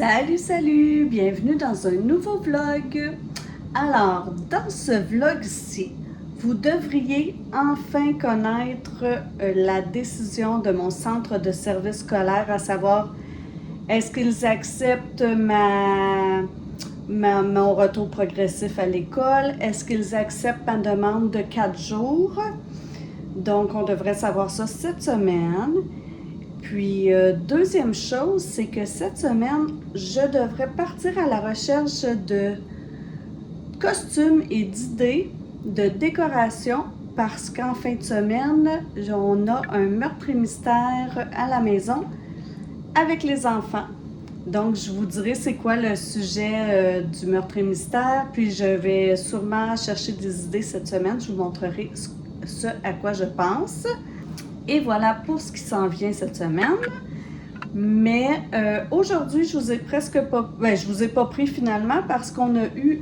Salut, salut! Bienvenue dans un nouveau vlog. Alors, dans ce vlog-ci, vous devriez enfin connaître la décision de mon centre de service scolaire, à savoir, est-ce qu'ils acceptent mon retour progressif à l'école? Est-ce qu'ils acceptent ma demande de 4 jours? Donc, on devrait savoir ça cette semaine. Puis, deuxième chose, c'est que cette semaine, je devrais partir à la recherche de costumes et d'idées de décoration parce qu'en fin de semaine, on a un meurtre et mystère à la maison avec les enfants. Donc, je vous dirai c'est quoi le sujet du meurtre et mystère, puis je vais sûrement chercher des idées cette semaine. Je vous montrerai ce à quoi je pense. Et voilà pour ce qui s'en vient cette semaine. Mais aujourd'hui, je vous ai presque pas... je vous ai pas pris finalement parce qu'on a eu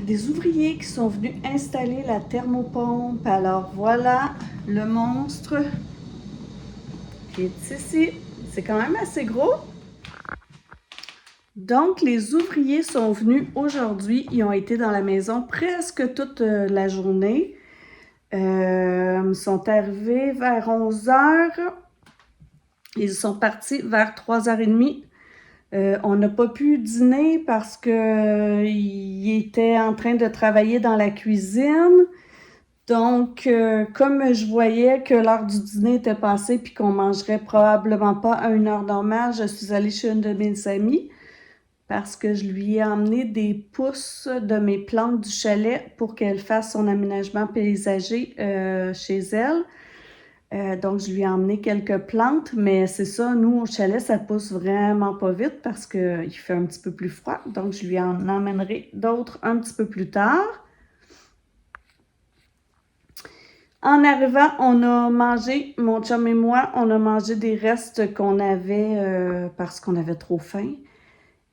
des ouvriers qui sont venus installer la thermopompe. Alors voilà le monstre qui est ici. C'est quand même assez gros. Donc, les ouvriers sont venus aujourd'hui. Ils ont été dans la maison presque toute la journée. Ils sont arrivés vers 11h. Ils sont partis vers 3h30. On n'a pas pu dîner parce qu'ils étaient en train de travailler dans la cuisine. Donc, comme je voyais que l'heure du dîner était passée puis qu'on mangerait probablement pas à une heure normale, je suis allée chez une de mes amies parce que je lui ai emmené des pousses de mes plantes du chalet pour qu'elle fasse son aménagement paysager chez elle. Donc, je lui ai emmené quelques plantes, mais c'est ça, nous, au chalet, ça pousse vraiment pas vite parce qu'il fait un petit peu plus froid. Donc, je lui en emmènerai d'autres un petit peu plus tard. En arrivant, on a mangé, mon chum et moi, on a mangé des restes qu'on avait parce qu'on avait trop faim.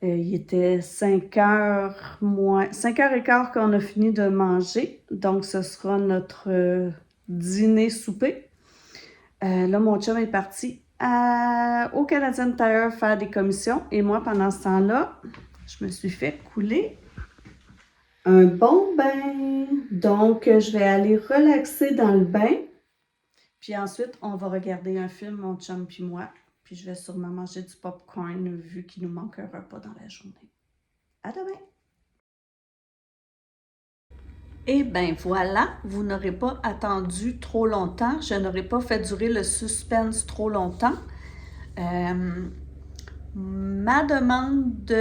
Il était 5h moins, 5h15 qu'on a fini de manger. Donc, ce sera notre dîner-souper. Là, mon chum est parti au Canadian Tire faire des commissions. Et moi, pendant ce temps-là, je me suis fait couler un bon bain. Donc, je vais aller relaxer dans le bain. Puis ensuite, on va regarder un film, mon chum puis moi. Puis je vais sûrement manger du popcorn vu qu'il nous manque un repas dans la journée. À demain! Et bien voilà, vous n'aurez pas attendu trop longtemps. Je n'aurai pas fait durer le suspense trop longtemps. Ma demande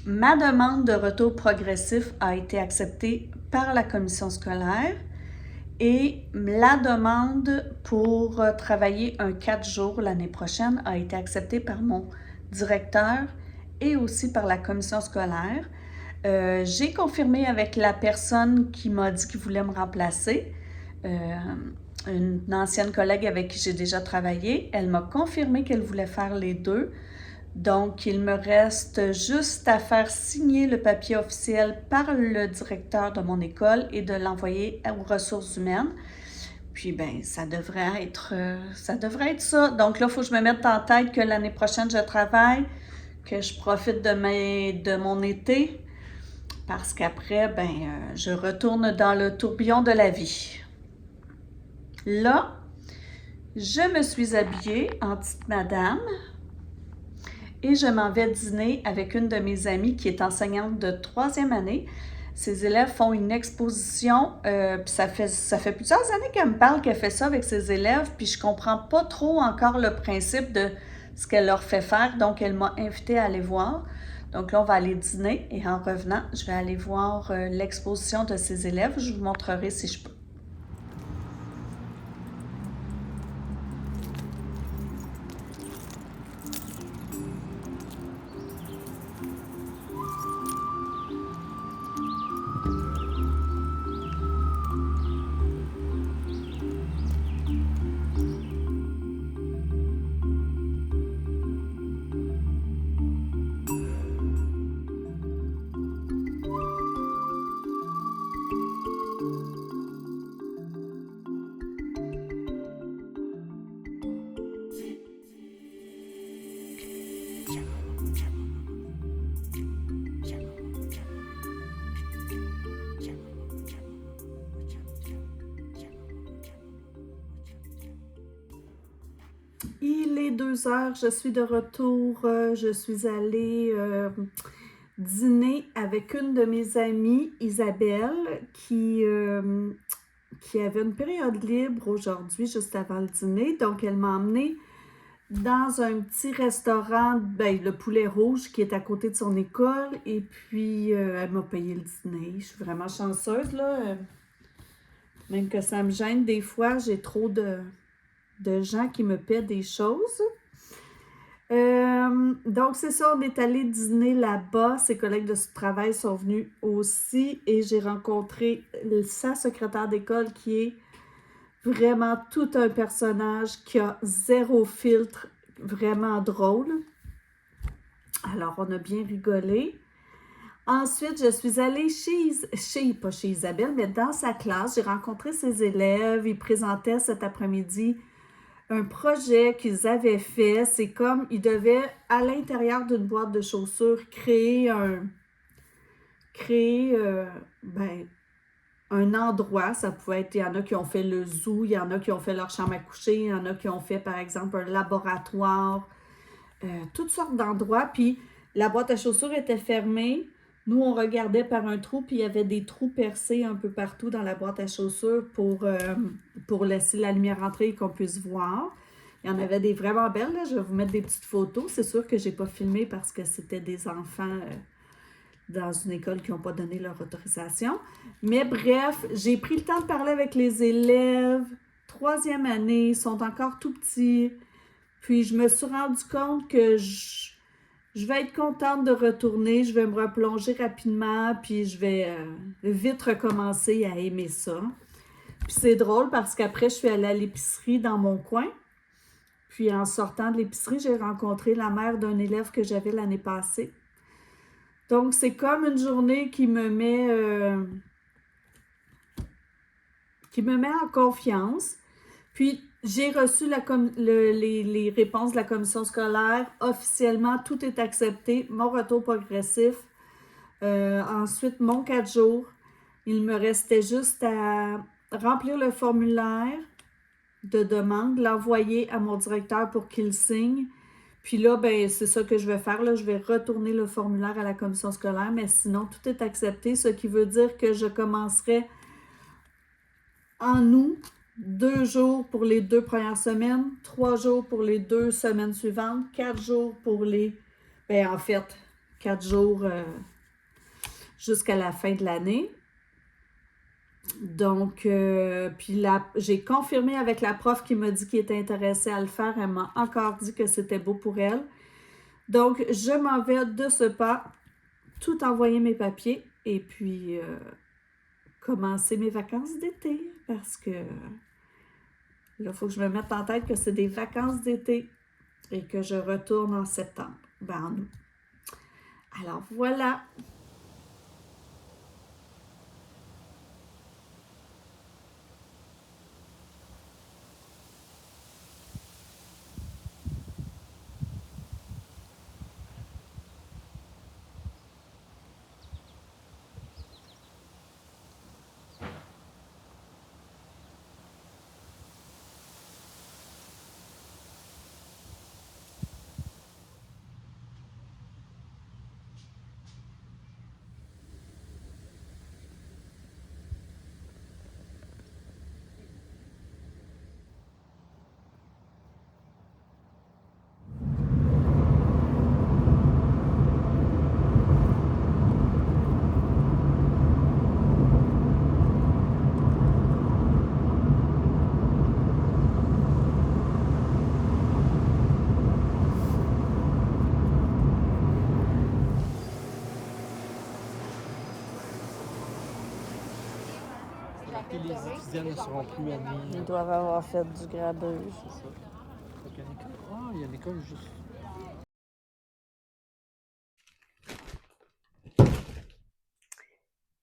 ma demande de retour progressif a été acceptée par la commission scolaire et la demande pour travailler un 4 jours l'année prochaine a été acceptée par mon directeur et aussi par la commission scolaire. J'ai confirmé avec la personne qui m'a dit qu'il voulait me remplacer, une ancienne collègue avec qui j'ai déjà travaillé. Elle m'a confirmé qu'elle voulait faire les deux. Donc, il me reste juste à faire signer le papier officiel par le directeur de mon école et de l'envoyer aux ressources humaines. Puis, ben, ça devrait être ça. Donc là, il faut que je me mette en tête que l'année prochaine, je travaille, que je profite de mon été, parce qu'après, ben, je retourne dans le tourbillon de la vie. Là, je me suis habillée en petite madame et je m'en vais dîner avec une de mes amies qui est enseignante de 3e année. Ses élèves font une exposition, puis ça fait plusieurs années qu'elle me parle qu'elle fait ça avec ses élèves, puis je comprends pas trop encore le principe de ce qu'elle leur fait faire, donc elle m'a invitée à aller voir. Donc là, on va aller dîner et en revenant, je vais aller voir l'exposition de ses élèves. Je vous montrerai si je peux. Il est 2 heures, je suis de retour. Je suis allée dîner avec une de mes amies, Isabelle, qui avait une période libre aujourd'hui, juste avant le dîner. Donc, elle m'a emmenée dans un petit restaurant, ben, le Poulet Rouge, qui est à côté de son école. Et puis, elle m'a payé le dîner. Je suis vraiment chanceuse, là. Même que ça me gêne des fois, j'ai trop de gens qui me paient des choses. Donc, c'est ça, on est allé dîner là-bas. Ses collègues de travail sont venus aussi et j'ai rencontré sa secrétaire d'école qui est vraiment tout un personnage qui a zéro filtre, vraiment drôle. Alors, on a bien rigolé. Ensuite, je suis allée pas chez Isabelle, mais dans sa classe. J'ai rencontré ses élèves. Ils présentaient cet après-midi un projet qu'ils avaient fait. C'est comme, ils devaient, à l'intérieur d'une boîte de chaussures, créer un endroit. Ça pouvait être, il y en a qui ont fait le zoo, il y en a qui ont fait leur chambre à coucher, il y en a qui ont fait, par exemple, un laboratoire, toutes sortes d'endroits. Puis, la boîte à chaussures était fermée. Nous, on regardait par un trou, puis il y avait des trous percés un peu partout dans la boîte à chaussures pour laisser la lumière entrer et qu'on puisse voir. Il y en avait des vraiment belles, là. Je vais vous mettre des petites photos. C'est sûr que je n'ai pas filmé parce que c'était des enfants dans une école qui n'ont pas donné leur autorisation. Mais bref, j'ai pris le temps de parler avec les élèves. 3e année, ils sont encore tout petits. Puis je me suis rendu compte que je vais être contente de retourner. Je vais me replonger rapidement, puis je vais vite recommencer à aimer ça. Puis c'est drôle parce qu'après, je suis allée à l'épicerie dans mon coin. Puis en sortant de l'épicerie, j'ai rencontré la mère d'un élève que j'avais l'année passée. Donc, c'est comme une journée qui me met en confiance. Puis, j'ai reçu les réponses de la commission scolaire. Officiellement, tout est accepté. Mon retour progressif. Ensuite, mon 4 jours. Il me restait juste à remplir le formulaire de demande, l'envoyer à mon directeur pour qu'il signe. Puis là, ben, c'est ça que je vais faire. Là. Je vais retourner le formulaire à la commission scolaire, mais sinon, tout est accepté, ce qui veut dire que je commencerai en août, 2 jours pour les 2 premières semaines, 3 jours pour les 2 semaines suivantes, 4 jours pour les... Ben, en fait, 4 jours jusqu'à la fin de l'année. Donc, puis là, j'ai confirmé avec la prof qui m'a dit qu'elle était intéressée à le faire. Elle m'a encore dit que c'était beau pour elle. Donc, je m'en vais de ce pas, tout envoyer mes papiers et puis commencer mes vacances d'été parce que là, il faut que je me mette en tête que c'est des vacances d'été et que je retourne en septembre, ben en août. Alors, voilà. Et les étudiants ne seront plus admis. Ils doivent avoir fait du grabuge. C'est ça. Donc, il y a une école. Ah, il y a une école juste.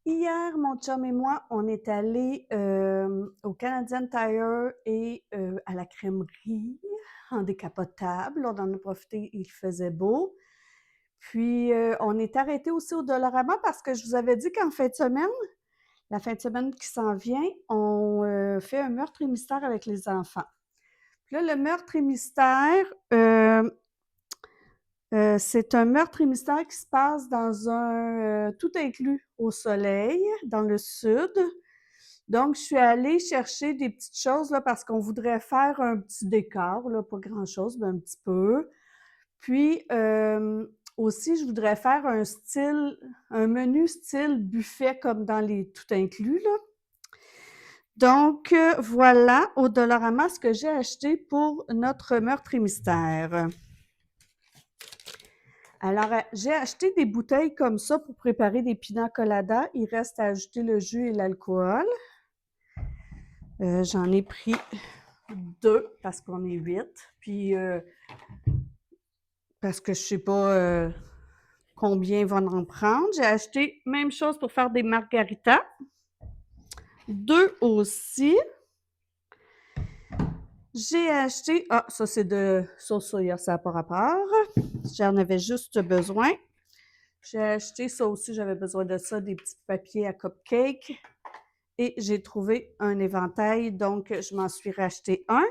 Hier, mon chum et moi, on est allés au Canadian Tire et à la crèmerie en décapotable. On en a profité, il faisait beau. Puis, on est arrêté aussi au Dollarama parce que je vous avais dit qu'en fin de semaine, la fin de semaine qui s'en vient, on fait un meurtre et mystère avec les enfants. Puis là, le meurtre et mystère, c'est un meurtre et mystère qui se passe dans un tout inclus au soleil, dans le sud. Donc, je suis allée chercher des petites choses là, parce qu'on voudrait faire un petit décor, là, pas grand-chose, mais un petit peu. Puis, aussi, je voudrais faire un menu style buffet comme dans les tout inclus, là. Donc, voilà au Dollarama ce que j'ai acheté pour notre meurtre et mystère. Alors, j'ai acheté des bouteilles comme ça pour préparer des pina coladas. Il reste à ajouter le jus et l'alcool. J'en ai pris 2 parce qu'on est 8. Puis, parce que je sais pas combien vont en prendre. J'ai acheté même chose pour faire des margaritas. 2 aussi. J'ai acheté, ça c'est de sauce soya, ça n'a pas rapport. J'en avais juste besoin. J'ai acheté ça aussi, j'avais besoin de ça, des petits papiers à cupcake. Et j'ai trouvé un éventail, donc je m'en suis racheté un.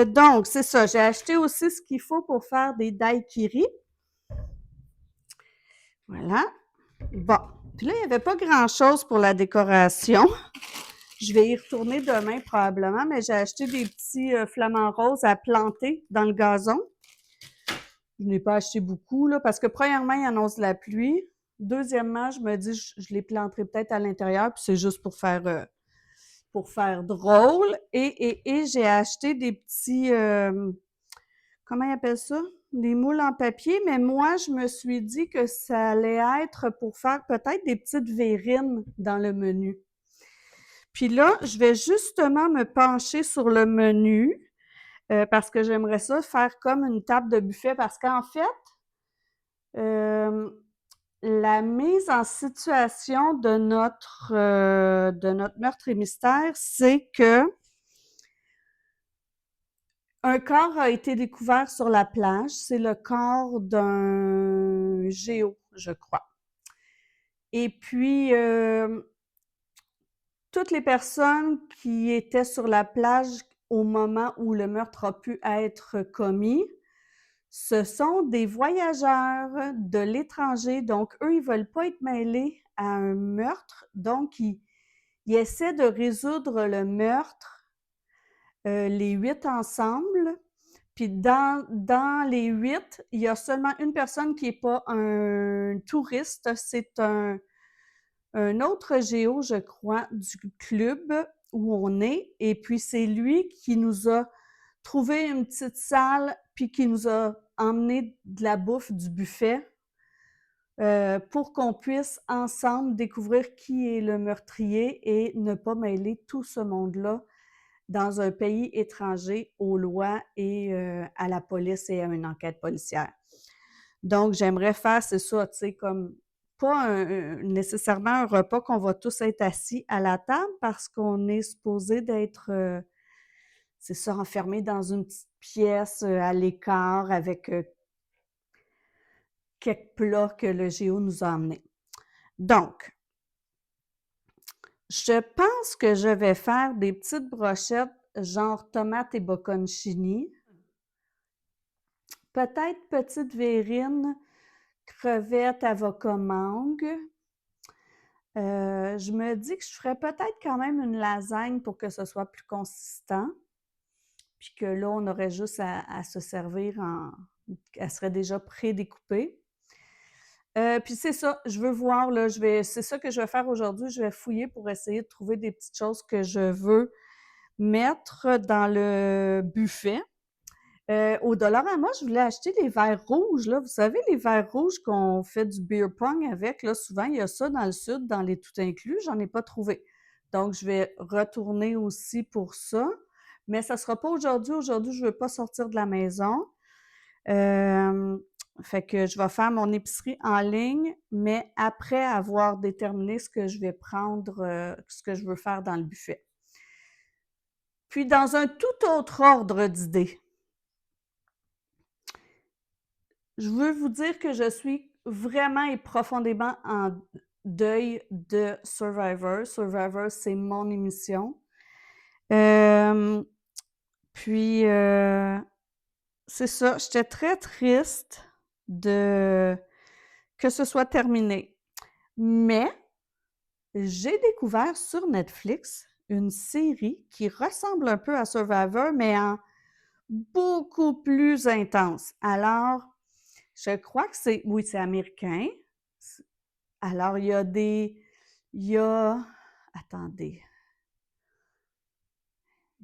Donc, c'est ça, j'ai acheté aussi ce qu'il faut pour faire des daiquiris. Voilà. Bon, puis là, il n'y avait pas grand-chose pour la décoration. Je vais y retourner demain probablement, mais j'ai acheté des petits flamants roses à planter dans le gazon. Je n'ai pas acheté beaucoup, là, parce que premièrement, il annonce de la pluie. Deuxièmement, je me dis, je les planterai peut-être à l'intérieur, puis c'est juste pour faire drôle. Et j'ai acheté des petits, comment ils appellent ça? Des moules en papier, mais moi, je me suis dit que ça allait être pour faire peut-être des petites verrines dans le menu. Puis là, je vais justement me pencher sur le menu parce que j'aimerais ça faire comme une table de buffet parce qu'en fait, la mise en situation de notre meurtre et mystère, c'est que un corps a été découvert sur la plage. C'est le corps d'un géo, je crois. Et puis, toutes les personnes qui étaient sur la plage au moment où le meurtre a pu être commis, ce sont des voyageurs de l'étranger. Donc, eux, ils ne veulent pas être mêlés à un meurtre. Donc, ils essaient de résoudre le meurtre, les 8 ensemble. Puis dans les 8, il y a seulement une personne qui n'est pas un touriste. C'est un autre géo, je crois, du club où on est. Et puis, c'est lui qui nous a trouvé une petite salle, puis qui nous a emmené de la bouffe du buffet pour qu'on puisse ensemble découvrir qui est le meurtrier et ne pas mêler tout ce monde-là dans un pays étranger aux lois et à la police et à une enquête policière. Donc, j'aimerais faire, c'est ça, tu sais, comme pas nécessairement un repas qu'on va tous être assis à la table parce qu'on est supposé d'être, c'est ça, enfermé dans une petite pièce à l'écart avec quelques plats que le géo nous a emmenés. Donc, je pense que je vais faire des petites brochettes genre tomates et bocconcini. Peut-être petites verrines, crevettes, avocat mangue. Je me dis que je ferais peut-être quand même une lasagne pour que ce soit plus consistant. Puis que là, on aurait juste à se servir elle serait déjà prédécoupée. Puis c'est ça, je veux voir, là, c'est ça que je vais faire aujourd'hui. Je vais fouiller pour essayer de trouver des petites choses que je veux mettre dans le buffet. Au Dollarama, je voulais acheter des verres rouges, là. Vous savez, les verres rouges qu'on fait du beer pong avec, là, souvent, il y a ça dans le sud, dans les tout inclus. J'en ai pas trouvé. Donc, je vais retourner aussi pour ça. Mais ça sera pas aujourd'hui. Aujourd'hui, je veux pas sortir de la maison. Fait que je vais faire mon épicerie en ligne, mais après avoir déterminé ce que je vais prendre, ce que je veux faire dans le buffet. Puis dans un tout autre ordre d'idées, je veux vous dire que je suis vraiment et profondément en deuil de Survivor. Survivor, c'est mon émission. Puis, c'est ça, j'étais très triste que ce soit terminé. Mais j'ai découvert sur Netflix une série qui ressemble un peu à Survivor, mais en beaucoup plus intense. Alors, je crois que oui, c'est américain. Alors, attendez, il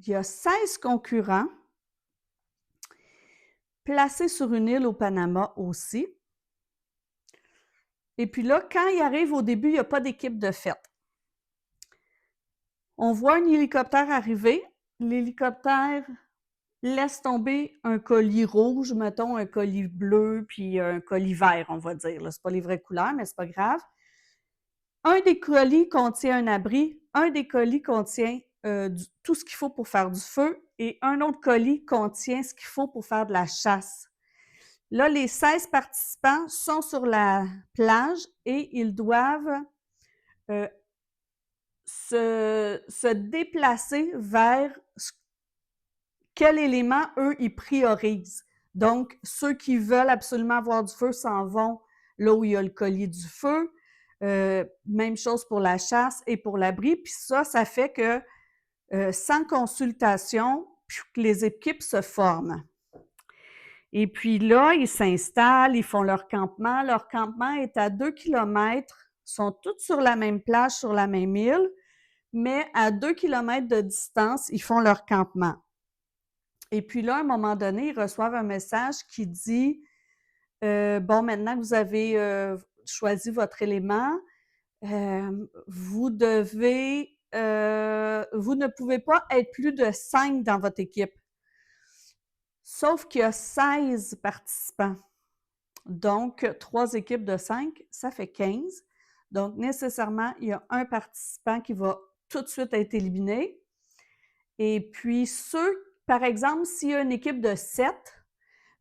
y a 16 concurrents placés sur une île au Panama aussi. Et puis là, quand ils arrivent au début, il n'y a pas d'équipe de fête. On voit un hélicoptère arriver. L'hélicoptère laisse tomber un colis rouge, mettons un colis bleu, puis un colis vert, on va dire. Ce pas les vraies couleurs, mais c'est pas grave. Un des colis contient un abri, un des colis contient tout ce qu'il faut pour faire du feu, et un autre colis contient ce qu'il faut pour faire de la chasse. Là, les 16 participants sont sur la plage et ils doivent se déplacer vers quel élément, eux, ils priorisent. Donc, ceux qui veulent absolument avoir du feu s'en vont là où il y a le collier du feu. Même chose pour la chasse et pour l'abri. Puis ça fait que sans consultation, les équipes se forment. Et puis là, ils s'installent, ils font leur campement. Leur campement est à 2 kilomètres, sont tous sur la même plage, sur la même île, mais à 2 kilomètres de distance, ils font leur campement. Et puis là, à un moment donné, ils reçoivent un message qui dit bon, maintenant que vous avez choisi votre élément, vous ne pouvez pas être plus de 5 dans votre équipe. Sauf qu'il y a 16 participants. Donc, 3 équipes de 5, ça fait 15. Donc, nécessairement, il y a un participant qui va tout de suite être éliminé. Et puis, par exemple, s'il y a une équipe de 7,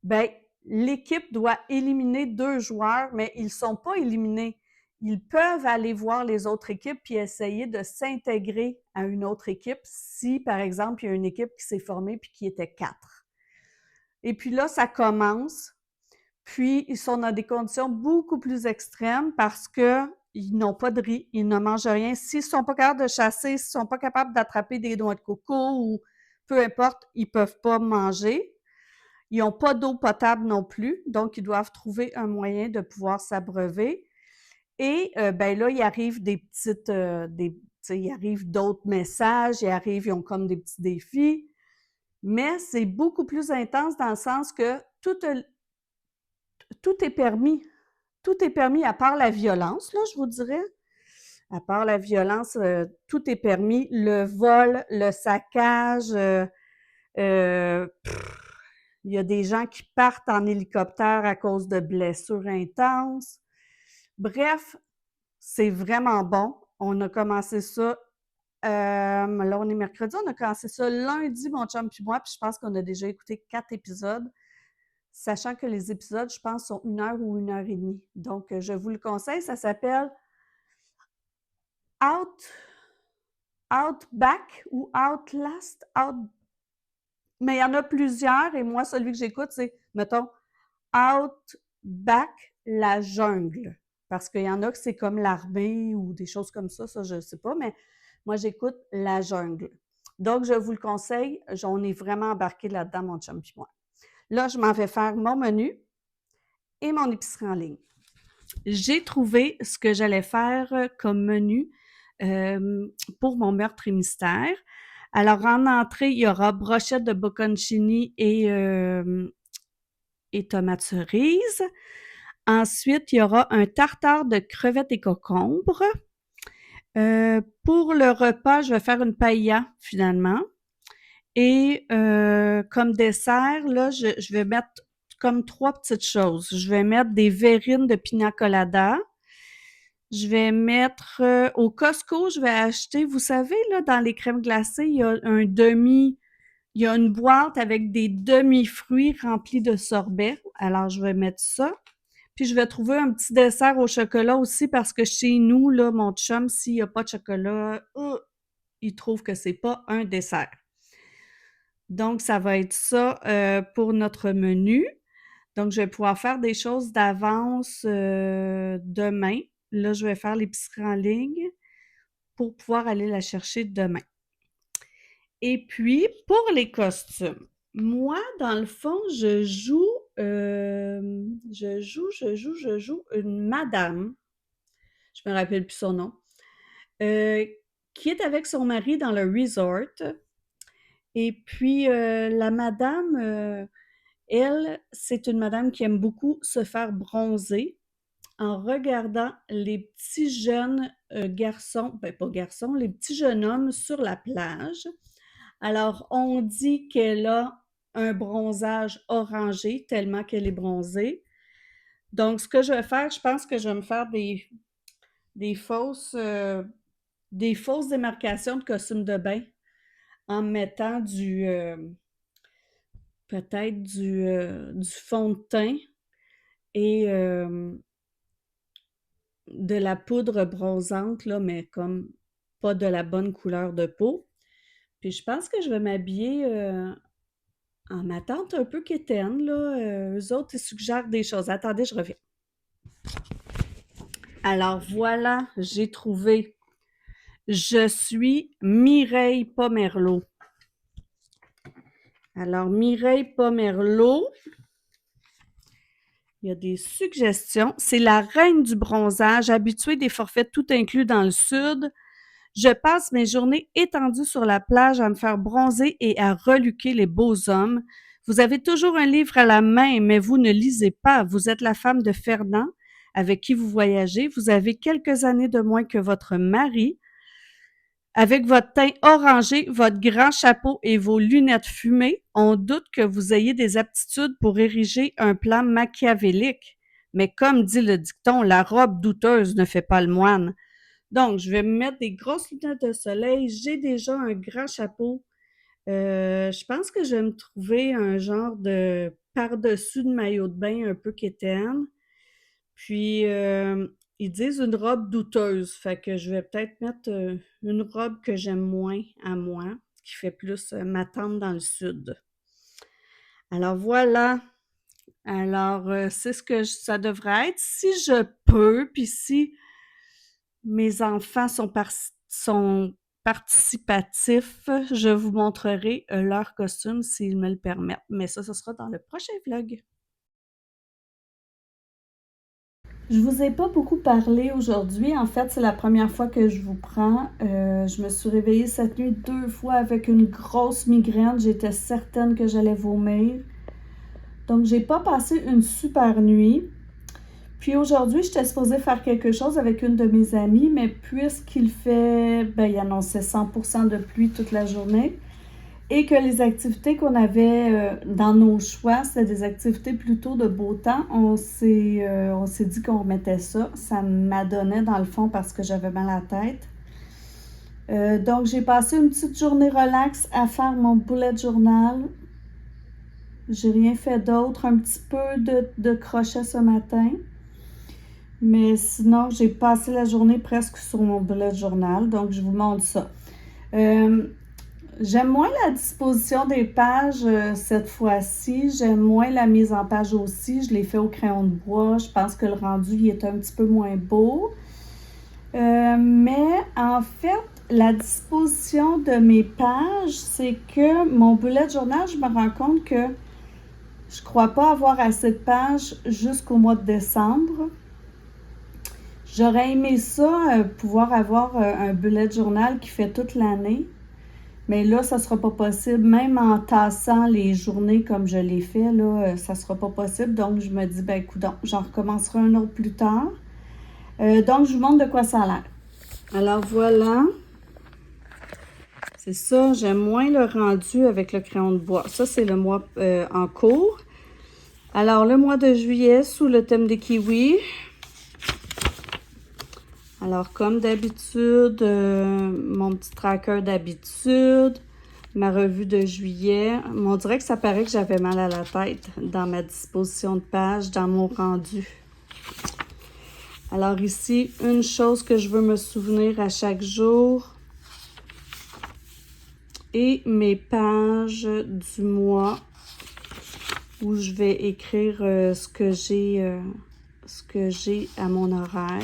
bien, l'équipe doit éliminer 2 joueurs, mais ils ne sont pas éliminés. Ils peuvent aller voir les autres équipes puis essayer de s'intégrer à une autre équipe si, par exemple, il y a une équipe qui s'est formée puis qui était 4. Et puis là, ça commence. Puis, ils sont dans des conditions beaucoup plus extrêmes parce qu'ils n'ont pas de riz, ils ne mangent rien. S'ils ne sont pas capables de chasser, s'ils ne sont pas capables d'attraper des noix de coco ou peu importe, ils ne peuvent pas manger. Ils n'ont pas d'eau potable non plus, donc ils doivent trouver un moyen de pouvoir s'abreuver. Et ben là, il arrive il arrive d'autres messages, ils ont comme des petits défis, mais c'est beaucoup plus intense dans le sens que tout est permis. Tout est permis à part la violence, là, je vous dirais. À part la violence, tout est permis. Le vol, le saccage, il y a des gens qui partent en hélicoptère à cause de blessures intenses. Bref, c'est vraiment bon. On a commencé ça, là on est mercredi, on a commencé ça lundi, mon chum puis moi, puis je pense qu'on a déjà écouté 4 épisodes, sachant que les épisodes, je pense, sont 1 heure ou 1 heure et demie. Donc, je vous le conseille, ça s'appelle Outback ou Outlast, mais il y en a plusieurs, et moi, celui que j'écoute, c'est, mettons, Outback, la jungle. Parce qu'il y en a que c'est comme l'armée ou des choses comme ça je ne sais pas, mais moi, j'écoute la jungle. Donc, je vous le conseille, on est vraiment embarqué là-dedans, mon chum et moi. Là, je m'en vais faire mon menu et mon épicerie en ligne. J'ai trouvé ce que j'allais faire comme menu pour mon meurtre et mystère. Alors, en entrée, il y aura brochette de bocconcini et tomates cerises. Ensuite, il y aura un tartare de crevettes et concombres. Pour le repas, je vais faire une paella, finalement. Et comme dessert, là, je vais mettre comme 3 petites choses. Je vais mettre des verrines de pina colada. Je vais mettre au Costco, je vais acheter, vous savez, là, dans les crèmes glacées, il y a il y a une boîte avec des demi-fruits remplis de sorbet. Alors, je vais mettre ça. Puis, je vais trouver un petit dessert au chocolat aussi parce que chez nous, là, mon chum, s'il n'y a pas de chocolat, il trouve que c'est pas un dessert. Donc, ça va être ça pour notre menu. Donc, je vais pouvoir faire des choses d'avance demain. Là, je vais faire l'épicerie en ligne pour pouvoir aller la chercher demain. Et puis, pour les costumes, moi, dans le fond, je joue une madame, je me rappelle plus son nom, qui est avec son mari dans le resort. Et puis, la madame, elle, c'est une madame qui aime beaucoup se faire bronzer en regardant les petits jeunes garçons, ben pas garçons, les petits jeunes hommes sur la plage. Alors, on dit qu'elle a un bronzage orangé tellement qu'elle est bronzée. Donc, ce que je vais faire, je pense que je vais me faire des fausses démarcations de costume de bain en mettant peut-être du fond de teint et de la poudre bronzante, là, mais comme pas de la bonne couleur de peau. Puis je pense que je vais m'habiller en ma tante un peu quétaine, là. Eux autres, ils suggèrent des choses. Attendez, je reviens. Alors voilà, j'ai trouvé. Je suis Mireille Pomerleau. Alors, Mireille Pomerleau, il y a des suggestions. C'est la reine du bronzage, habituée des forfaits tout inclus dans le sud. Je passe mes journées étendues sur la plage à me faire bronzer et à reluquer les beaux hommes. Vous avez toujours un livre à la main, mais vous ne lisez pas. Vous êtes la femme de Fernand, avec qui vous voyagez. Vous avez quelques années de moins que votre mari. Avec votre teint orangé, votre grand chapeau et vos lunettes fumées, on doute que vous ayez des aptitudes pour ériger un plan machiavélique. Mais comme dit le dicton, la robe douteuse ne fait pas le moine. Donc, je vais me mettre des grosses lunettes de soleil. J'ai déjà un grand chapeau. Je pense que je vais me trouver un genre de par-dessus de maillot de bain un peu quétaine. Puis, ils disent une robe douteuse. Fait que je vais peut-être mettre une robe que j'aime moins à moi, qui fait plus ma tante dans le sud. Alors voilà. Alors, c'est ce que ça devrait être. Si je peux, puis si mes enfants sont participatifs, je vous montrerai leur costume s'ils me le permettent. Mais ça, ce sera dans le prochain vlog. Je vous ai pas beaucoup parlé aujourd'hui. En fait, c'est la première fois que je vous prends. Je me suis réveillée cette nuit 2 fois avec une grosse migraine. J'étais certaine que j'allais vomir. Donc, j'ai pas passé une super nuit. Puis aujourd'hui, j'étais supposée faire quelque chose avec une de mes amies, mais puisqu'il fait, il annonçait 100% de pluie toute la journée et que les activités qu'on avait dans nos choix, c'était des activités plutôt de beau temps, on s'est dit qu'on remettait ça. Ça m'adonnait dans le fond parce que j'avais mal à la tête. Donc, j'ai passé une petite journée relax à faire mon bullet journal. J'ai rien fait d'autre, un petit peu de crochet ce matin. Mais sinon, j'ai passé la journée presque sur mon bullet journal, donc je vous montre ça. J'aime moins la disposition des pages cette fois-ci. J'aime moins la mise en page aussi. Je l'ai fait au crayon de bois. Je pense que le rendu il est un petit peu moins beau. Mais en fait, la disposition de mes pages, c'est que mon bullet journal, je me rends compte que je ne crois pas avoir assez de pages jusqu'au mois de décembre. J'aurais aimé ça, pouvoir avoir un bullet journal qui fait toute l'année. Mais là, ça ne sera pas possible. Même en tassant les journées comme je l'ai fait, là, ça ne sera pas possible. Donc, je me dis, coudonc, j'en recommencerai un autre plus tard. Donc, je vous montre de quoi ça a l'air. Alors, voilà. C'est ça, j'aime moins le rendu avec le crayon de bois. Ça, c'est le mois en cours. Alors, le mois de juillet, sous le thème des kiwis. Alors, comme d'habitude, mon petit tracker d'habitude, ma revue de juillet. On dirait que ça paraît que j'avais mal à la tête dans ma disposition de page, dans mon rendu. Alors ici, une chose que je veux me souvenir à chaque jour. Et mes pages du mois où je vais écrire ce que j'ai à mon horaire.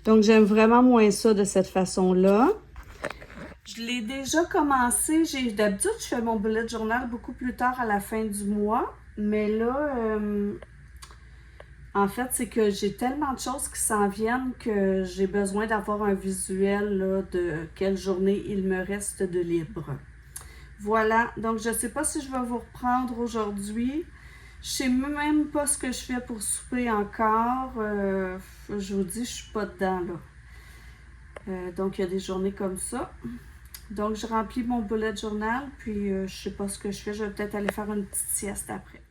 Donc, j'aime vraiment moins ça de cette façon-là. Je l'ai déjà commencé. D'habitude, je fais mon bullet journal beaucoup plus tard à la fin du mois. Mais là, en fait, c'est que j'ai tellement de choses qui s'en viennent que j'ai besoin d'avoir un visuel là, de quelle journée il me reste de libre. Voilà, donc je ne sais pas si je vais vous reprendre aujourd'hui. Je ne sais même pas ce que je fais pour souper encore. Je vous dis, je ne suis pas dedans là. Donc, il y a des journées comme ça. Donc, je remplis mon bullet journal, puis je ne sais pas ce que je fais. Je vais peut-être aller faire une petite sieste après.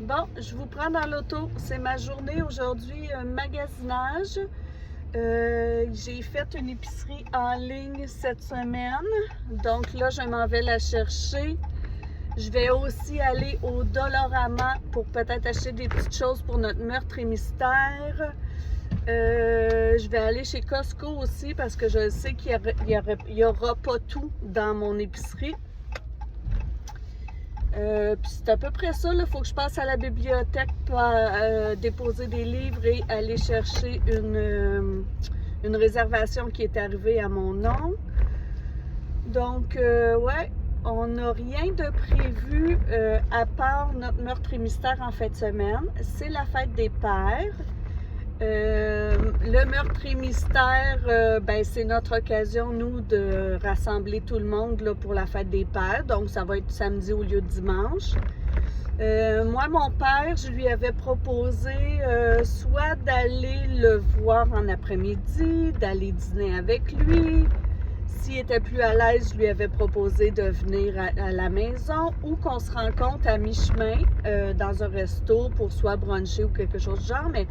Bon, je vous prends dans l'auto. C'est ma journée aujourd'hui, magasinage. J'ai fait une épicerie en ligne cette semaine. Donc là, je m'en vais la chercher. Je vais aussi aller au Dollarama pour peut-être acheter des petites choses pour notre meurtre et mystère. Je vais aller chez Costco aussi parce que je sais qu'il n'y aura pas tout dans mon épicerie. Puis c'est à peu près ça, il faut que je passe à la bibliothèque pour déposer des livres et aller chercher une réservation qui est arrivée à mon nom. Donc, ouais, on n'a rien de prévu à part notre meurtre et mystère en fin de semaine. C'est la fête des pères. Le meurtre et mystère, ben, c'est notre occasion, nous, de rassembler tout le monde là, pour la fête des pères. Donc, ça va être samedi au lieu de dimanche. Moi, mon père, je lui avais proposé soit d'aller le voir en après-midi, d'aller dîner avec lui. S'il était plus à l'aise, je lui avais proposé de venir à la maison ou qu'on se rencontre à mi-chemin dans un resto pour soit bruncher ou quelque chose du genre. Mais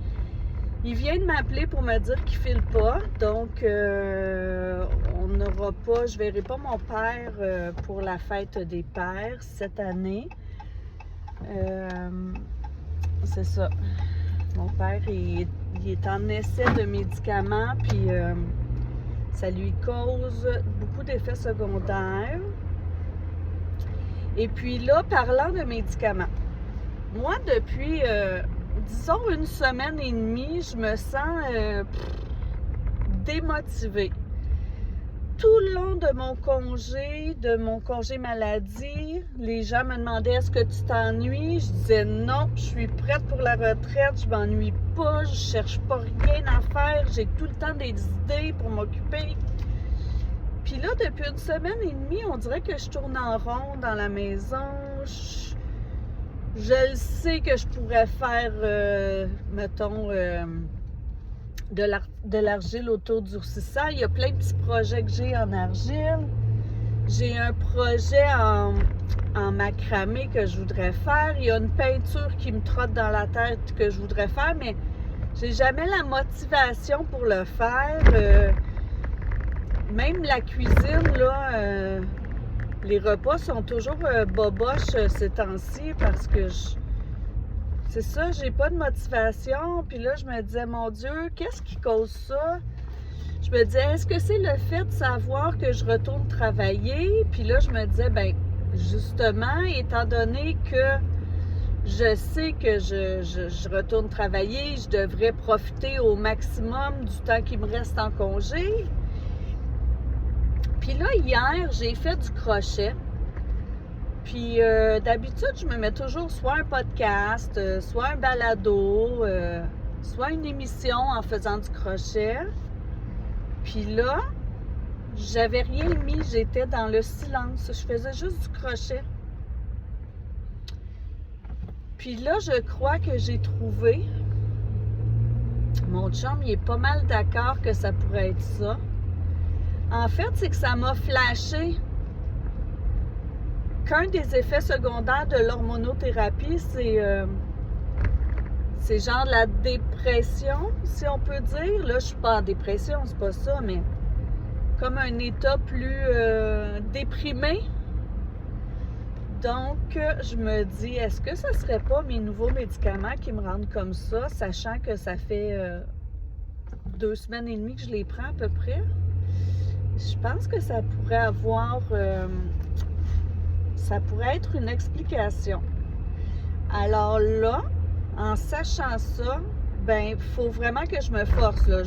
il vient de m'appeler pour me dire qu'il ne file pas, donc on n'aura pas, je ne verrai pas mon père pour la fête des pères cette année. C'est ça. Mon père, il est en essai de médicaments, puis ça lui cause beaucoup d'effets secondaires. Et puis là, parlant de médicaments, moi, depuis... disons une semaine et demie, je me sens démotivée. Tout le long de mon congé maladie, les gens me demandaient est-ce que tu t'ennuies? Je disais non, je suis prête pour la retraite, je m'ennuie pas, je cherche pas rien à faire, j'ai tout le temps des idées pour m'occuper. Puis là, depuis une semaine et demie, on dirait que je tourne en rond dans la maison. Je le sais que je pourrais faire, mettons, de l'argile autodurcissant. Il y a plein de petits projets que j'ai en argile. J'ai un projet en macramé que je voudrais faire. Il y a une peinture qui me trotte dans la tête que je voudrais faire, mais j'ai jamais la motivation pour le faire. Même la cuisine, là... les repas sont toujours boboches ces temps-ci parce que c'est ça, j'ai pas de motivation. Puis là, je me disais, mon Dieu, qu'est-ce qui cause ça? Je me disais, est-ce que c'est le fait de savoir que je retourne travailler? Puis là, je me disais, ben justement, étant donné que je sais que je retourne travailler, je devrais profiter au maximum du temps qui me reste en congé. Puis là, hier, j'ai fait du crochet. Puis d'habitude, je me mets toujours soit un podcast, soit un balado, soit une émission en faisant du crochet. Puis là, j'avais rien mis, j'étais dans le silence. Je faisais juste du crochet. Puis là, je crois que j'ai trouvé. Mon chum, il est pas mal d'accord que ça pourrait être ça. En fait, c'est que ça m'a flashé. qu'un des effets secondaires de l'hormonothérapie, c'est genre la dépression, si on peut dire. Là, je suis pas en dépression, c'est pas ça, mais comme un état plus déprimé. Donc, je me dis, est-ce que ce serait pas mes nouveaux médicaments qui me rendent comme ça, sachant que ça fait 2 semaines et demie que je les prends à peu près? Je pense que ça pourrait avoir... ça pourrait être une explication. Alors là, en sachant ça, ben, il faut vraiment que je me force, là.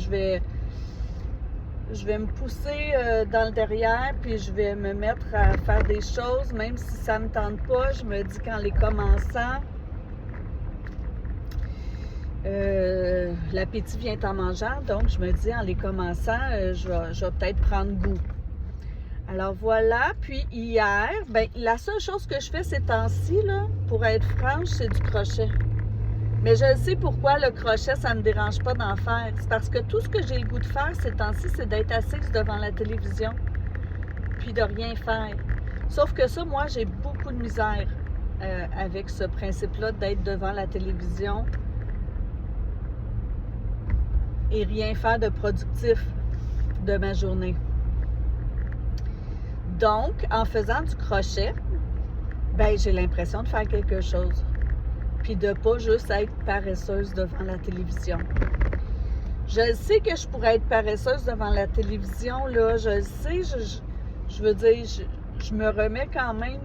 Je vais me pousser dans le derrière, puis je vais me mettre à faire des choses, même si ça me tente pas. Je me dis qu'en les commençant, l'appétit vient en mangeant, donc je me dis en les commençant, je vais peut-être prendre goût. Alors voilà, puis hier, ben, la seule chose que je fais ces temps-ci, là, pour être franche, c'est du crochet. Mais je sais pourquoi le crochet, ça ne me dérange pas d'en faire. C'est parce que tout ce que j'ai le goût de faire ces temps-ci, c'est d'être assise devant la télévision, puis de rien faire. Sauf que ça, moi, j'ai beaucoup de misère avec ce principe-là d'être devant la télévision et rien faire de productif de ma journée. Donc, en faisant du crochet, ben, j'ai l'impression de faire quelque chose. Puis de pas juste être paresseuse devant la télévision. Je sais que je pourrais être paresseuse devant la télévision, là, je le sais, je veux dire, je me remets quand même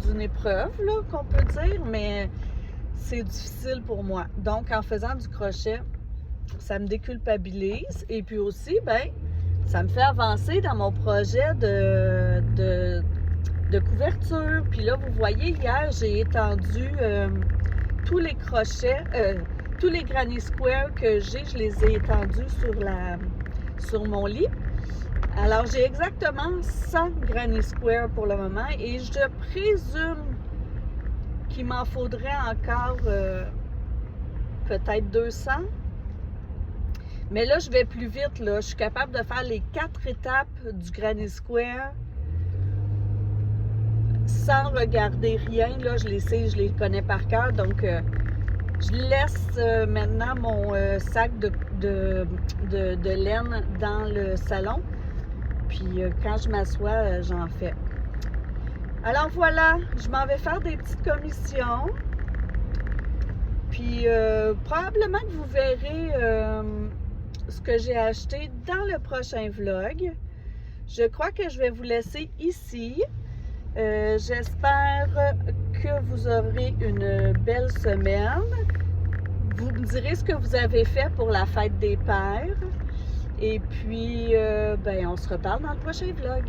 d'une épreuve, là, qu'on peut dire, mais c'est difficile pour moi. Donc, en faisant du crochet, ça me déculpabilise et puis aussi, ben, ça me fait avancer dans mon projet de couverture. Puis là, vous voyez, hier, j'ai étendu tous les crochets, tous les granny squares que j'ai, je les ai étendus sur mon lit. Alors, j'ai exactement 100 granny squares pour le moment et je présume qu'il m'en faudrait encore peut-être 200. Mais là, je vais plus vite, là. Je suis capable de faire les 4 étapes du granny square sans regarder rien. Là, je les sais, je les connais par cœur. Donc, je laisse maintenant mon sac de laine dans le salon. Puis, quand je m'assois, j'en fais. Alors, voilà. Je m'en vais faire des petites commissions. Puis, probablement que vous verrez ce que j'ai acheté dans le prochain vlog. Je crois que je vais vous laisser ici. J'espère que vous aurez une belle semaine. Vous me direz ce que vous avez fait pour la fête des pères. Et puis, ben, on se reparle dans le prochain vlog.